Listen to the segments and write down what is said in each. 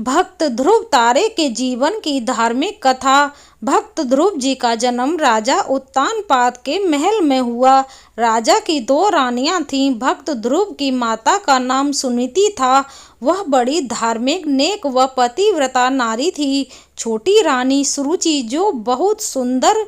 भक्त ध्रुव तारे के जीवन की धार्मिक कथा। भक्त ध्रुव जी का जन्म राजा उत्तानपाद के महल में हुआ। राजा की दो रानियां थीं। भक्त ध्रुव की माता का नाम सुनीति था। वह बड़ी धार्मिक, नेक व पतिव्रता नारी थी। छोटी रानी सुरुचि, जो बहुत सुंदर,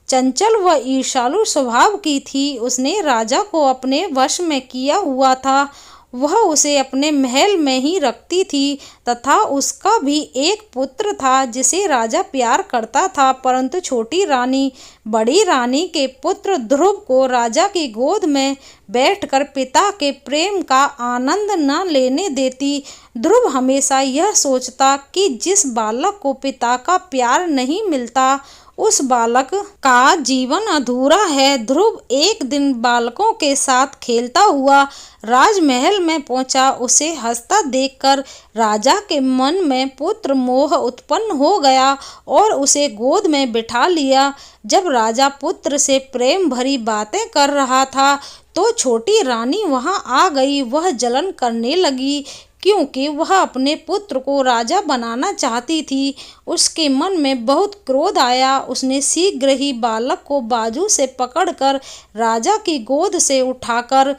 चंचल व ईर्ष्यालु स्वभाव की थी, उसने राजा को अपने वश में किया हुआ था। वह उसे अपने महल में ही रखती थी तथा उसका भी एक पुत्र था जिसे राजा प्यार करता था। परंतु छोटी रानी बड़ी रानी के पुत्र ध्रुव को राजा की गोद में बैठकर पिता के प्रेम का आनंद न लेने देती। ध्रुव हमेशा यह सोचता कि जिस बालक को पिता का प्यार नहीं मिलता, उस बालक का जीवन अधूरा है। ध्रुव एक दिन बालकों के साथ खेलता हुआ राजमहल में पहुंचा। उसे हंसता देखकर राजा के मन में पुत्र मोह उत्पन्न हो गया और उसे गोद में बिठा लिया। जब राजा पुत्र से प्रेम भरी बातें कर रहा था तो छोटी रानी वहां आ गई। वह जलन करने लगी क्योंकि वह अपने पुत्र को राजा बनाना चाहती थी। उसके मन में बहुत क्रोध आया। उसने शीघ्र ही बालक को बाजू से पकड़कर राजा की गोद से उठाकर,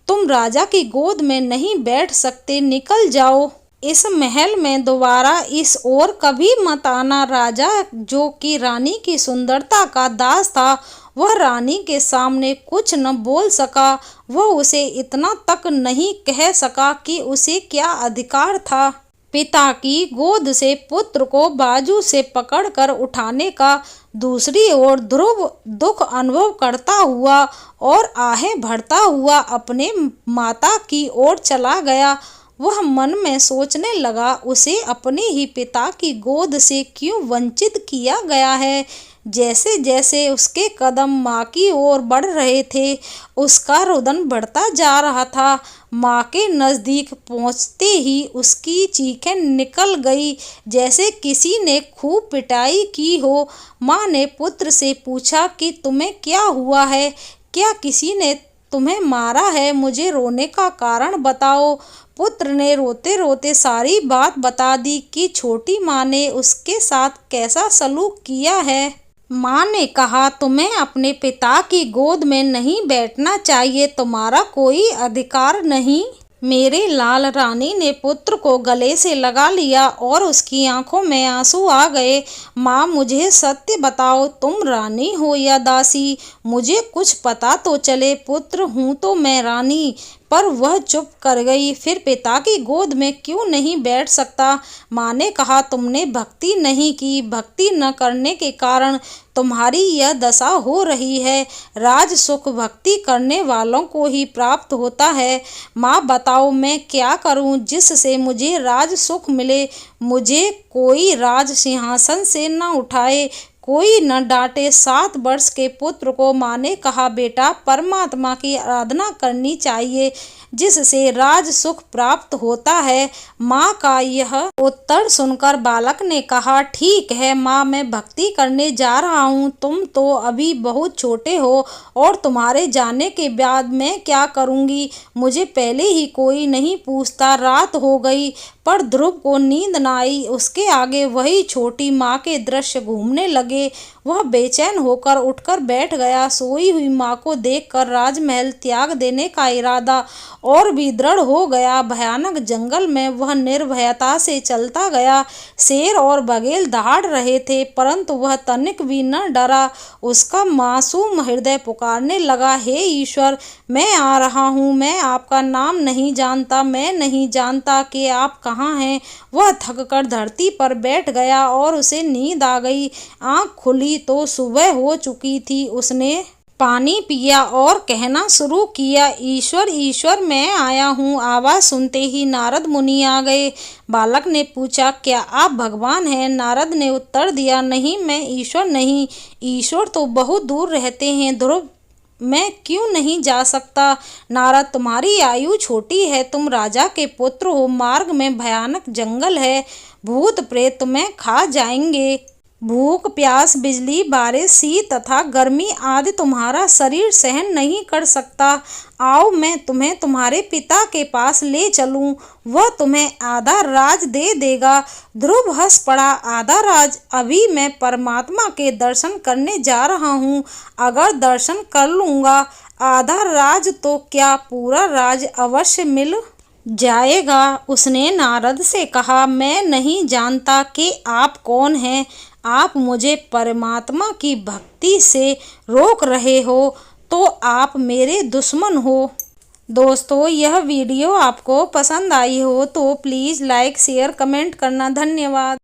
तुम राजा की गोद में नहीं बैठ सकते, निकल जाओ। इस महल में दोबारा इस ओर कभी मत आना। राजा, जो कि रानी की सुंदरता का दास था, वह रानी के सामने कुछ न बोल सका। वह उसे इतना तक नहीं कह सका कि उसे क्या अधिकार था पिता की गोद से पुत्र को बाजू से पकड़कर उठाने का। दूसरी ओर ध्रुव दुख अनुभव करता हुआ और आहें भरता हुआ अपने माता की ओर चला गया। वह मन में सोचने लगा, उसे अपने ही पिता की गोद से क्यों वंचित किया गया है। जैसे जैसे उसके कदम माँ की ओर बढ़ रहे थे, उसका रुदन बढ़ता जा रहा था। माँ के नज़दीक पहुँचते ही उसकी चीखें निकल गई, जैसे किसी ने खूब पिटाई की हो। माँ ने पुत्र से पूछा कि तुम्हें क्या हुआ है? क्या किसी ने तुम्हें मारा है? मुझे रोने का कारण बताओ। पुत्र ने रोते रोते सारी बात बता दी कि छोटी माँ ने उसके साथ कैसा सलूक किया है। माँ ने कहा, तुम्हें अपने पिता की गोद में नहीं बैठना चाहिए, तुम्हारा कोई अधिकार नहीं। मेरे लाल। रानी ने पुत्र को गले से लगा लिया और उसकी आंखों में आंसू आ गए। माँ, मुझे सत्य बताओ, तुम रानी हो या दासी? मुझे कुछ पता तो चले। पुत्र हूँ तो मैं रानी। पर वह चुप कर गई। फिर पिता की गोद में क्यों नहीं बैठ सकता? माँ ने कहा, तुमने भक्ति नहीं की। भक्ति न करने के कारण तुम्हारी यह दशा हो रही है। राज सुख भक्ति करने वालों को ही प्राप्त होता है। माँ, बताओ मैं क्या करूँ जिससे मुझे राज सुख मिले? मुझे कोई राज सिंहासन से न उठाए, कोई न डांटे। 7 वर्ष के पुत्र को माँ ने कहा, बेटा, परमात्मा की आराधना करनी चाहिए, जिससे राज सुख प्राप्त होता है। माँ का यह उत्तर सुनकर बालक ने कहा, ठीक है माँ, मैं भक्ति करने जा रहा हूँ। तुम तो अभी बहुत छोटे हो और तुम्हारे जाने के बाद मैं क्या करूँगी? मुझे पहले ही कोई नहीं पूछता। रात हो गई पर ध्रुव को नींद न आई। उसके आगे वही छोटी माँ के दृश्य घूमने लगे। वह बेचैन होकर उठकर बैठ गया। सोई हुई माँ को देखकर राजमहल त्याग देने का इरादा और भी दृढ़ हो गया। भयानक जंगल में वह निर्भयता से चलता गया। शेर और बघेल दहाड़ रहे थे, परंतु वह तनिक भी न डरा। उसका मासूम हृदय पुकारने लगा, हे ईश्वर, मैं आ रहा हूँ। मैं आपका नाम नहीं जानता, मैं नहीं जानता कि आप कहाँ हैं। वह थककर धरती पर बैठ गया और उसे नींद आ गई। आँख खुली तो सुबह हो चुकी थी। उसने पानी पिया और कहना शुरू किया, ईश्वर ईश्वर, मैं आया हूँ। आवाज़ सुनते ही नारद मुनि आ गए। बालक ने पूछा, क्या आप भगवान हैं? नारद ने उत्तर दिया, नहीं, मैं ईश्वर नहीं। ईश्वर तो बहुत दूर रहते हैं। ध्रुव, मैं क्यों नहीं जा सकता? नारद, तुम्हारी आयु छोटी है, तुम राजा के पुत्र हो। मार्ग में भयानक जंगल है, भूत प्रेत तुम्हें खा जाएंगे। भूख, प्यास, बिजली, बारिश, शीत तथा गर्मी आदि तुम्हारा शरीर सहन नहीं कर सकता। आओ, मैं तुम्हें तुम्हारे पिता के पास ले चलूं, वह तुम्हें आधा राज दे देगा। ध्रुव हंस पड़ा, आधा राज? अभी मैं परमात्मा के दर्शन करने जा रहा हूँ। अगर दर्शन कर लूँगा, आधा राज तो क्या, पूरा राज अवश्य मिल जाएगा। उसने नारद से कहा, मैं नहीं जानता कि आप कौन हैं। आप मुझे परमात्मा की भक्ति से रोक रहे हो, तो आप मेरे दुश्मन हो। दोस्तों, यह वीडियो आपको पसंद आई हो तो प्लीज़ लाइक, शेयर, कमेंट करना। धन्यवाद।